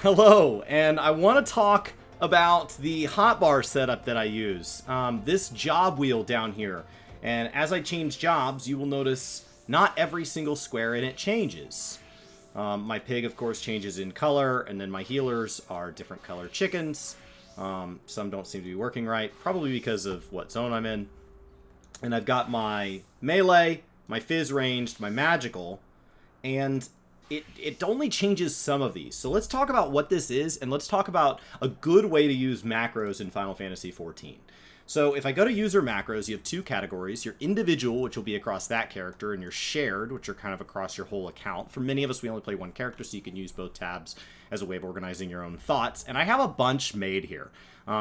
Hello, and I want to talk about the hotbar setup that I use. This job wheel down here. And as I change jobs, you will notice not every single square in it changes. My pig, of course, changes in color, and then my healers are different color chickens. Some don't seem to be working right, probably because of what zone I'm in. And I've got my melee, my fizz ranged, my magical, and it only changes some of these. So let's talk about what this is, and let's talk about a good way to use macros in Final Fantasy XIV. So if I go to user macros, you have two categories. Your individual, which will be across that character, and your shared, which are kind of across your whole account. For many of us, we only play one character, so you can use both tabs as a way of organizing your own thoughts. And I have a bunch made here.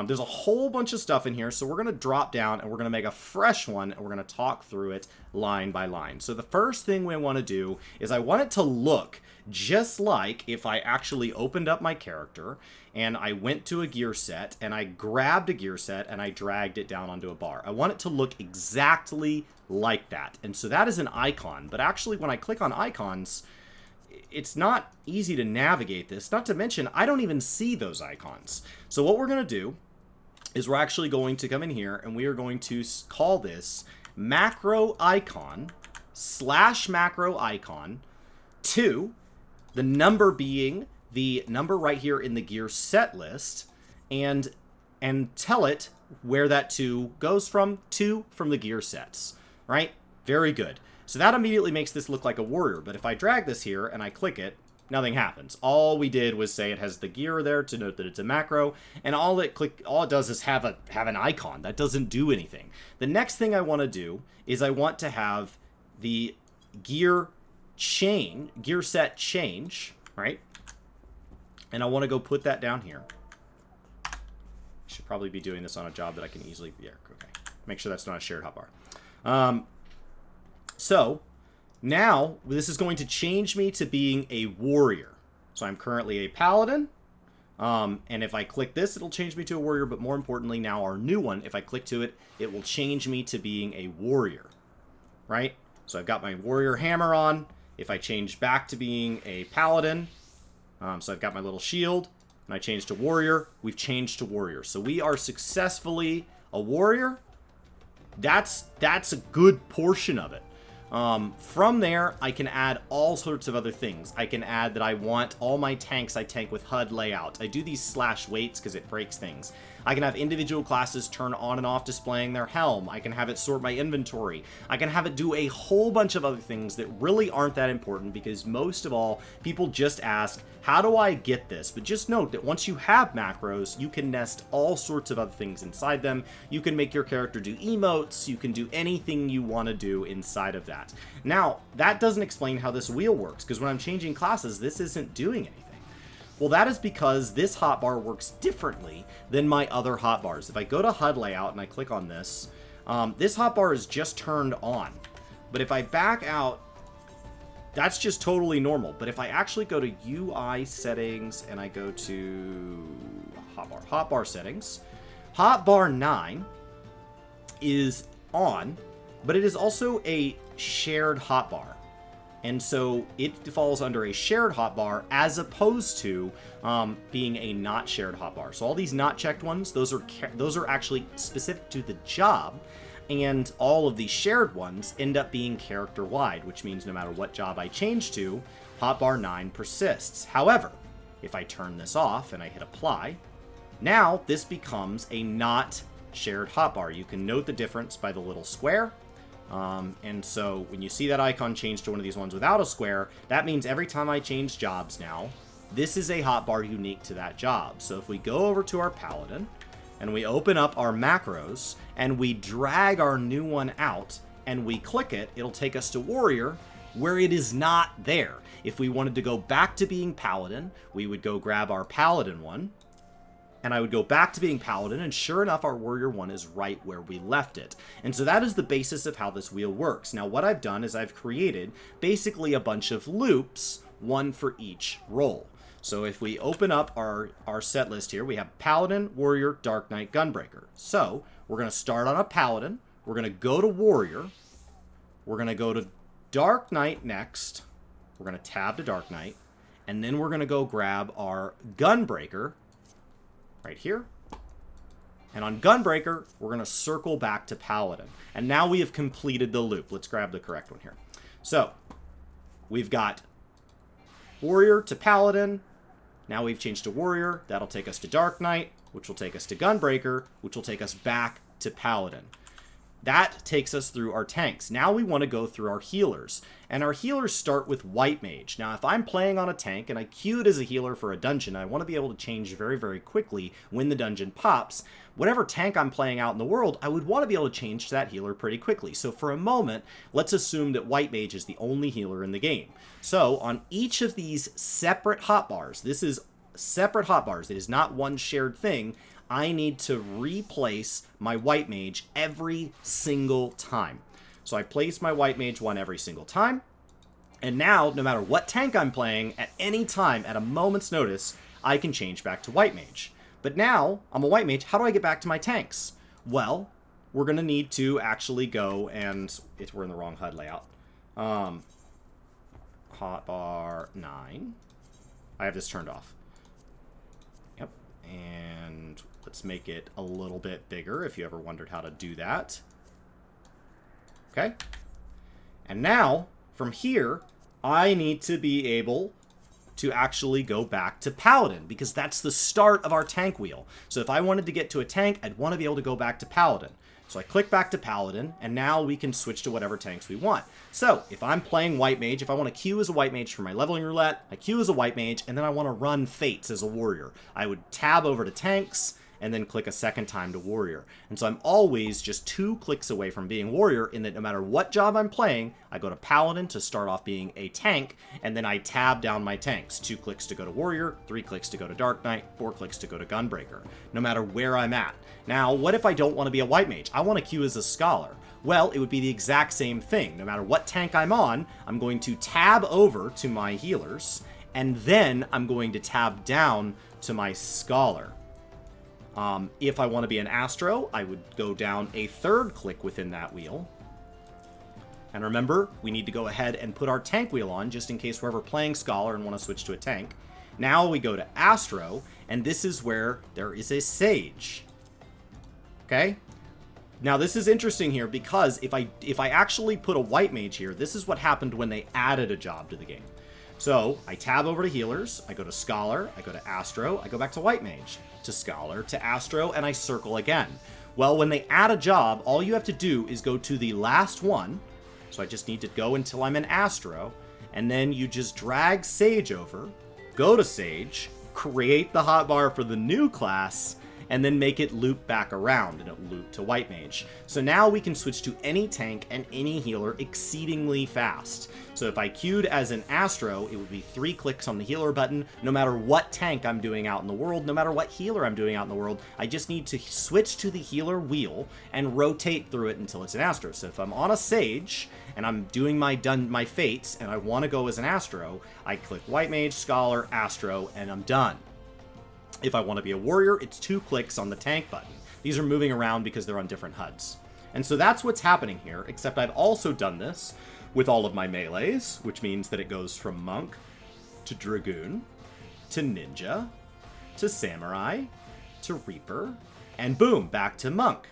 There's a whole bunch of stuff in here, so we're going to drop down and we're going to make a fresh one, and we're going to talk through it line by line. So the first thing we want to do is I want it to look just like if I actually opened up my character and I went to a gear set and I grabbed a gear set and I dragged it down onto a bar. I want it to look exactly like that. And so that is an icon, but actually when I click on icons, it's not easy to navigate this, not to mention I don't even see those icons. So what we're going to do is we're actually going to come in here and we are going to call this macro icon / macro icon 2, the number being the number right here in the gear set list, and tell it where that 2 goes from the gear sets, right? Very good. So that immediately makes this look like a warrior, but if I drag this here and I click it, nothing happens. All we did was say it has the gear there to note that it's a macro, and all it does is have an icon. That doesn't do anything. The next thing I want to do is I want to have the gear set change, right? And I want to go put that down here. I should probably be doing this on a job that I can easily... Yeah, okay. Make sure that's not a shared hotbar. So, now, this is going to change me to being a warrior. So I'm currently a paladin. And if I click this, it'll change me to a warrior. But more importantly, now our new one, if I click to it, it will change me to being a warrior. Right? So I've got my warrior hammer on. If I change back to being a paladin, so I've got my little shield, and I change to warrior, we've changed to warrior. So we are successfully a warrior. That's a good portion of it. From there, I can add all sorts of other things. I can add that I want all my tanks I tank with Hud Layout. I do these / weights because it breaks things. I can have individual classes turn on and off displaying their helm. I can have it sort my inventory. I can have it do a whole bunch of other things that really aren't that important because most of all, people just ask, how do I get this? But just note that once you have macros, you can nest all sorts of other things inside them. You can make your character do emotes. You can do anything you want to do inside of that. Now, that doesn't explain how this wheel works, because when I'm changing classes, this isn't doing anything. Well, that is because this hotbar works differently than my other hotbars. If I go to HUD Layout and I click on this, this hotbar is just turned on. But if I back out, that's just totally normal. But if I actually go to UI settings and I go to hotbar settings, hotbar 9 is on, but it is also a shared hotbar. And so it falls under a shared hotbar as opposed to being a not shared hotbar. So all these not checked ones, those are actually specific to the job, and all of the shared ones end up being character wide, which means no matter what job I change to, hotbar 9 persists. However, if I turn this off and I hit apply, now this becomes a not shared hotbar. You can note the difference by the little square. And so when you see that icon change to one of these ones without a square, that means every time I change jobs now, this is a hotbar unique to that job. So if we go over to our paladin and we open up our macros and we drag our new one out and we click it, it'll take us to warrior where it is not there. If we wanted to go back to being paladin, we would go grab our paladin one, and I would go back to being paladin, and sure enough, our warrior one is right where we left it. And so that is the basis of how this wheel works. Now, what I've done is I've created basically a bunch of loops, one for each role. So if we open up our set list here, we have paladin, warrior, dark knight, gunbreaker. So we're going to start on a paladin. We're going to go to warrior. We're going to go to dark knight next. We're going to tab to dark knight. And then we're going to go grab our Gunbreaker right here. And on Gunbreaker, we're going to circle back to Paladin. And now we have completed the loop. Let's grab the correct one here. So, we've got Warrior to Paladin. Now we've changed to Warrior. That'll take us to Dark Knight, which will take us to Gunbreaker, which will take us back to Paladin. That takes us through our tanks. Now we want to go through our healers. And our healers start with White Mage. Now, if I'm playing on a tank and I queued as a healer for a dungeon, I want to be able to change very, very quickly when the dungeon pops. Whatever tank I'm playing out in the world, I would want to be able to change to that healer pretty quickly. So for a moment, let's assume that White Mage is the only healer in the game. So on each of these separate hotbars, this is separate hotbars, it is not one shared thing, I need to replace my White Mage every single time. So I place my White Mage one every single time. And now, no matter what tank I'm playing, at any time, at a moment's notice, I can change back to White Mage. But now, I'm a White Mage, how do I get back to my tanks? Well, we're going to need to actually go and... we're in the wrong HUD layout. Hotbar 9. I have this turned off. Yep. And let's make it a little bit bigger if you ever wondered how to do that. Okay. And now, from here, I need to be able to actually go back to Paladin, because that's the start of our tank wheel. So if I wanted to get to a tank, I'd want to be able to go back to Paladin. So I click back to Paladin, and now we can switch to whatever tanks we want. So if I'm playing White Mage, if I want to queue as a White Mage for my leveling roulette, I queue as a White Mage, and then I want to run Fates as a Warrior. I would tab over to Tanks, and then click a second time to Warrior. And so I'm always just 2 clicks away from being Warrior, in that no matter what job I'm playing, I go to Paladin to start off being a tank, and then I tab down my tanks. 2 clicks to go to Warrior, 3 clicks to go to Dark Knight, 4 clicks to go to Gunbreaker, no matter where I'm at. Now, what if I don't want to be a White Mage? I want to queue as a Scholar. Well, it would be the exact same thing. No matter what tank I'm on, I'm going to tab over to my healers, and then I'm going to tab down to my Scholar. If I want to be an Astro, I would go down a 3rd click within that wheel. And remember, we need to go ahead and put our tank wheel on, just in case we're ever playing Scholar and want to switch to a tank. Now we go to Astro, and this is where there is a Sage. Okay? Now this is interesting here, because if I actually put a White Mage here, this is what happened when they added a job to the game. So, I tab over to Healers, I go to Scholar, I go to Astro, I go back to White Mage, to Scholar, to Astro, and I circle again. Well, when they add a job, all you have to do is go to the last one, so I just need to go until I'm an Astro, and then you just drag Sage over, go to Sage, create the hotbar for the new class, and then make it loop back around, and it'll loop to White Mage. So now we can switch to any tank and any healer exceedingly fast. So if I queued as an Astro, it would be 3 clicks on the healer button, no matter what tank I'm doing out in the world, no matter what healer I'm doing out in the world. I just need to switch to the healer wheel and rotate through it until it's an Astro. So if I'm on a Sage, and I'm doing my Fates, and I want to go as an Astro, I click White Mage, Scholar, Astro, and I'm done. If I want to be a Warrior, it's 2 clicks on the tank button. These are moving around because they're on different HUDs. And so that's what's happening here, except I've also done this with all of my melees, which means that it goes from Monk to Dragoon to Ninja to Samurai to Reaper, and boom, back to Monk.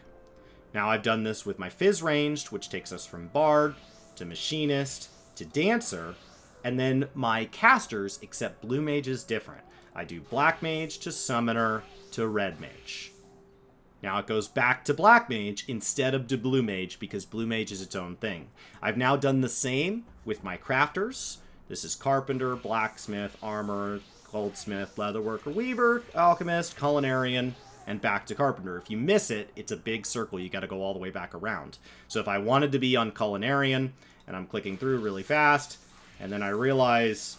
Now I've done this with my Fizz ranged, which takes us from Bard to Machinist to Dancer, and then my casters, except Blue Mage is different. I do Black Mage to Summoner to Red Mage. Now it goes back to Black Mage instead of to Blue Mage, because Blue Mage is its own thing. I've now done the same with my crafters. This is Carpenter, Blacksmith, Armor, Goldsmith, Leatherworker, Weaver, Alchemist, Culinarian, and back to Carpenter. If you miss it, it's a big circle. You got to go all the way back around. So if I wanted to be on Culinarian, and I'm clicking through really fast, and then I realize,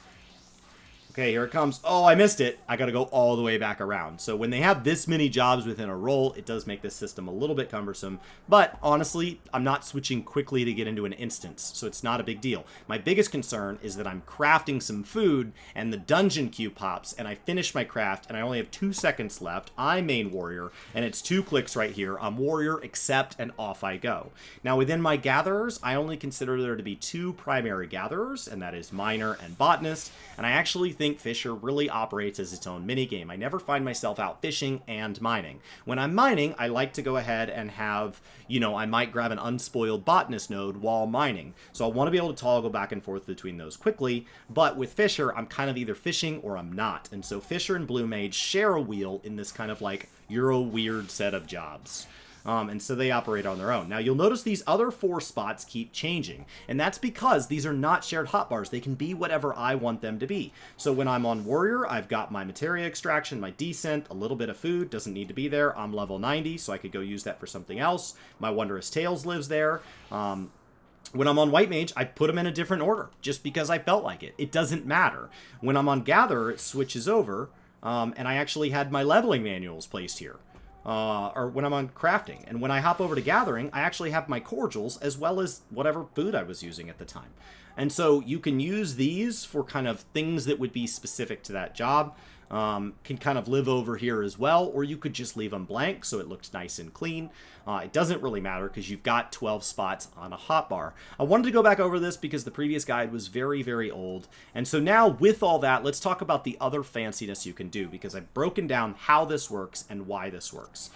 okay, here it comes. Oh, I missed it. I got to go all the way back around. So when they have this many jobs within a role, it does make this system a little bit cumbersome. But honestly, I'm not switching quickly to get into an instance, so it's not a big deal. My biggest concern is that I'm crafting some food and the dungeon queue pops, and I finish my craft and I only have 2 seconds left. I'm main warrior, and it's 2 clicks right here. I'm warrior, accept, and off I go. Now within my gatherers, I only consider there to be 2 primary gatherers, and that is miner and botanist. And I actually think Fisher really operates as its own minigame. I never find myself out fishing and mining. When I'm mining, I like to go ahead and have, I might grab an unspoiled botanist node while mining. So I want to be able to toggle back and forth between those quickly, but with Fisher, I'm kind of either fishing or I'm not. And so Fisher and Blue Mage share a wheel in this kind of like Euro weird set of jobs. And so they operate on their own. Now, you'll notice these other 4 spots keep changing, and that's because these are not shared hotbars. They can be whatever I want them to be. So when I'm on Warrior, I've got my Materia Extraction, my Descent, a little bit of food, doesn't need to be there. I'm level 90, so I could go use that for something else. My Wondrous Tales lives there. When I'm on White Mage, I put them in a different order, just because I felt like it. It doesn't matter. When I'm on Gatherer, it switches over, and I actually had my leveling manuals placed here. Or when I'm on crafting. And when I hop over to gathering, I actually have my cordials as well as whatever food I was using at the time. And so you can use these for kind of things that would be specific to that job. Can kind of live over here as well, or you could just leave them blank so it looks nice and clean. It doesn't really matter because you've got 12 spots on a hotbar. I wanted to go back over this because the previous guide was very, very old. And so now with all that, let's talk about the other fanciness you can do, because I've broken down how this works and why this works.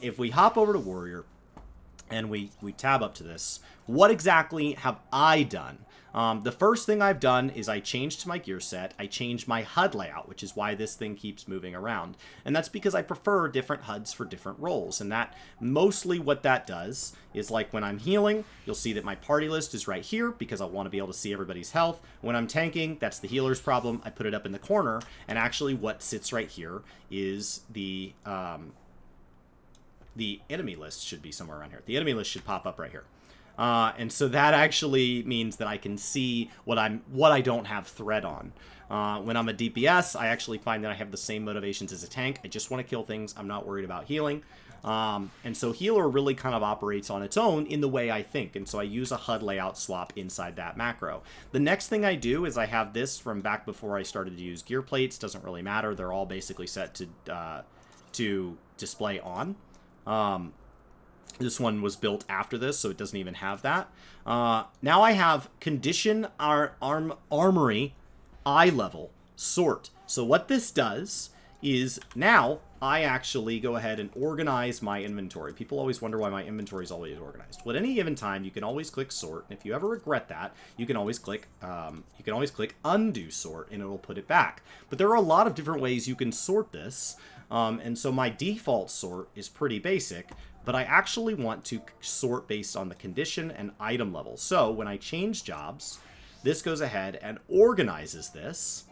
If we hop over to Warrior and we tab up to this, what exactly have I done? The first thing I've done is I changed my gear set. I changed my HUD layout, which is why this thing keeps moving around. And that's because I prefer different HUDs for different roles. And that mostly what that does is, like when I'm healing, you'll see that my party list is right here because I want to be able to see everybody's health. When I'm tanking, that's the healer's problem. I put it up in the corner. And actually what sits right here is the enemy list should be somewhere around here. The enemy list should pop up right here. And so that actually means that I can see what I don't have thread on. When I'm a DPS, I actually find that I have the same motivations as a tank. I just want to kill things. I'm not worried about healing. And so healer really kind of operates on its own in the way I think. And so I use a HUD layout swap inside that macro. The next thing I do is I have this from back before I started to use gear plates. Doesn't really matter. They're all basically set to display on. This one was built after this, so it doesn't even have that. Now I have condition armory eye level sort. So what this does is now I actually go ahead and organize my inventory. People always wonder why my inventory is always organized. Well, at any given time, you can always click sort, and if you ever regret that, you can always click undo sort, and it'll put it back. But there are a lot of different ways you can sort this, and so my default sort is pretty basic. But I actually want to sort based on the condition and item level. So when I change jobs, this goes ahead and organizes this,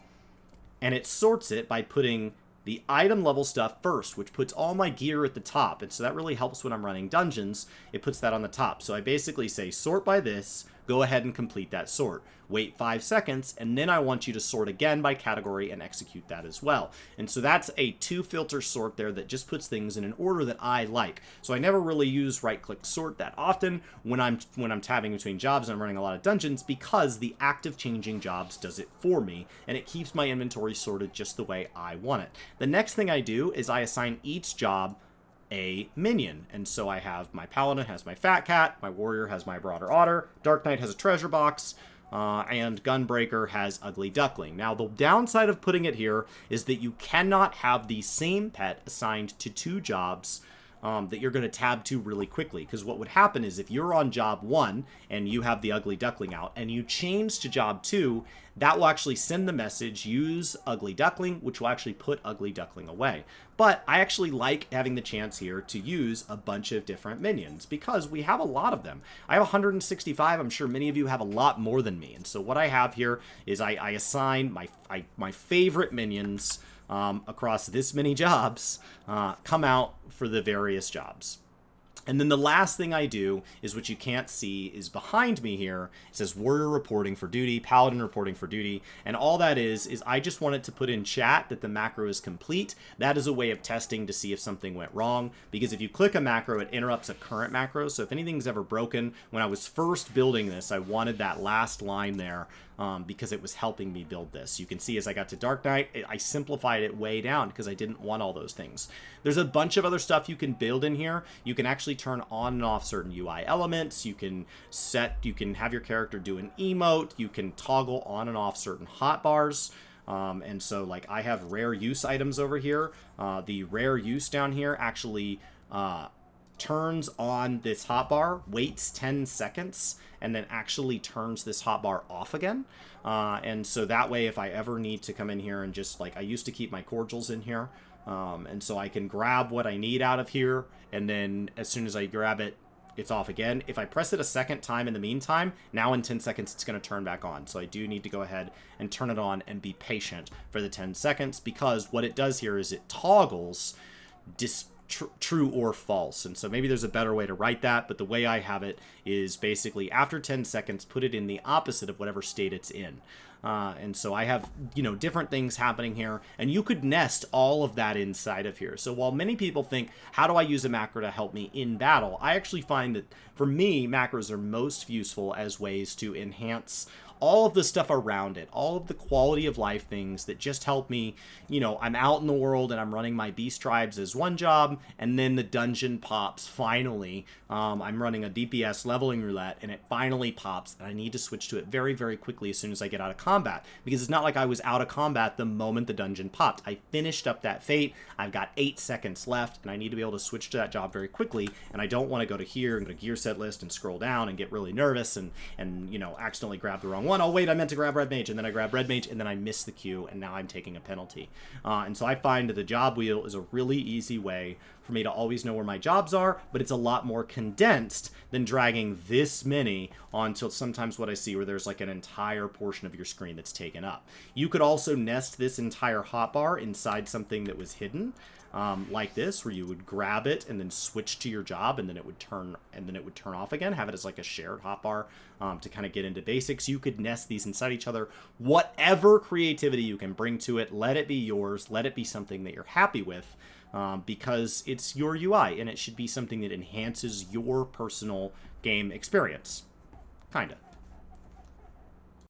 and it sorts it by putting the item level stuff first, which puts all my gear at the top. And so that really helps when I'm running dungeons. It puts that on the top. So I basically say sort by this, go ahead and complete that sort. Wait 5 seconds, and then I want you to sort again by category and execute that as well. And so that's a 2-filter sort there that just puts things in an order that I like. So I never really use right-click sort that often when I'm tabbing between jobs and I'm running a lot of dungeons, because the active changing jobs does it for me, and it keeps my inventory sorted just the way I want it. The next thing I do is I assign each job a minion. And so I have my paladin has my fat cat, my warrior has my broader otter, dark knight has a treasure box, and gunbreaker has ugly duckling. Now the downside of putting it here is that you cannot have the same pet assigned to 2 jobs that you're going to tab to really quickly, because what would happen is if you're on job 1 and you have the ugly duckling out and you change to job 2, that will actually send the message, use ugly duckling, which will actually put ugly duckling away. But I actually like having the chance here to use a bunch of different minions because we have a lot of them. I have 165. I'm sure many of you have a lot more than me. And so what I have here is I assign my favorite minions across this many jobs come out for the various jobs. And then the last thing I do is what you can't see is behind me here. It says warrior reporting for duty, paladin reporting for duty. And all that is I just wanted to put in chat that the macro is complete. That is a way of testing to see if something went wrong. Because if you click a macro, it interrupts a current macro. So if anything's ever broken, when I was first building this, I wanted that last line there because it was helping me build this. You can see as I got to Dark Knight, I simplified it way down because I didn't want all those things. There's a bunch of other stuff you can build in here. You can actually turn on and off certain UI elements. You can have your character do an emote. You can toggle on and off certain hotbars. And so, like, I have rare use items over here. The rare use down here actually turns on this hotbar, waits 10 seconds, and then actually turns this hotbar off again. And so that way, if I ever need to come in here and just, like, I used to keep my cordials in here. And so I can grab what I need out of here, and then as soon as I grab it, it's off again. If I press it a second time in the meantime, now in 10 seconds, it's going to turn back on. So I do need to go ahead and turn it on and be patient for the 10 seconds, because what it does here is it toggles true or false. And so maybe there's a better way to write that, but the way I have it is basically after 10 seconds, put it in the opposite of whatever state it's in. And so I have, you know, different things happening here, and you could nest all of that inside of here. So while many people think, how do I use a macro to help me in battle? I actually find that for me, macros are most useful as ways to enhance all of the stuff around it, all of the quality of life things that just help me. You know, I'm out in the world and I'm running my beast tribes as one job, and then the dungeon pops finally. I'm running a DPS leveling roulette, and it finally pops, and I need to switch to it very, very quickly as soon as I get out of combat, because it's not like I was out of combat the moment the dungeon popped. I finished up that fate, I've got 8 seconds left, and I need to be able to switch to that job very quickly, and I don't want to go to here and go to gear set list and scroll down and get really nervous and you know, accidentally grab the wrong one. Oh wait, I meant to grab red mage, and then I grab red mage, and then I miss the queue, and now I'm taking a penalty. And so I find that the job wheel is a really easy way for me to always know where my jobs are, but it's a lot more condensed than dragging this many onto sometimes what I see where there's like an entire portion of your screen that's taken up. You could also nest this entire hotbar inside something that was hidden, like this, where you would grab it and then switch to your job, and then it would turn off again. Have it as like a shared hotbar to kind of get into basics. You could nest these inside each other. Whatever creativity you can bring to it, let it be yours. Let it be something that you're happy with, because it's your UI, and it should be something that enhances your personal game experience. Kinda.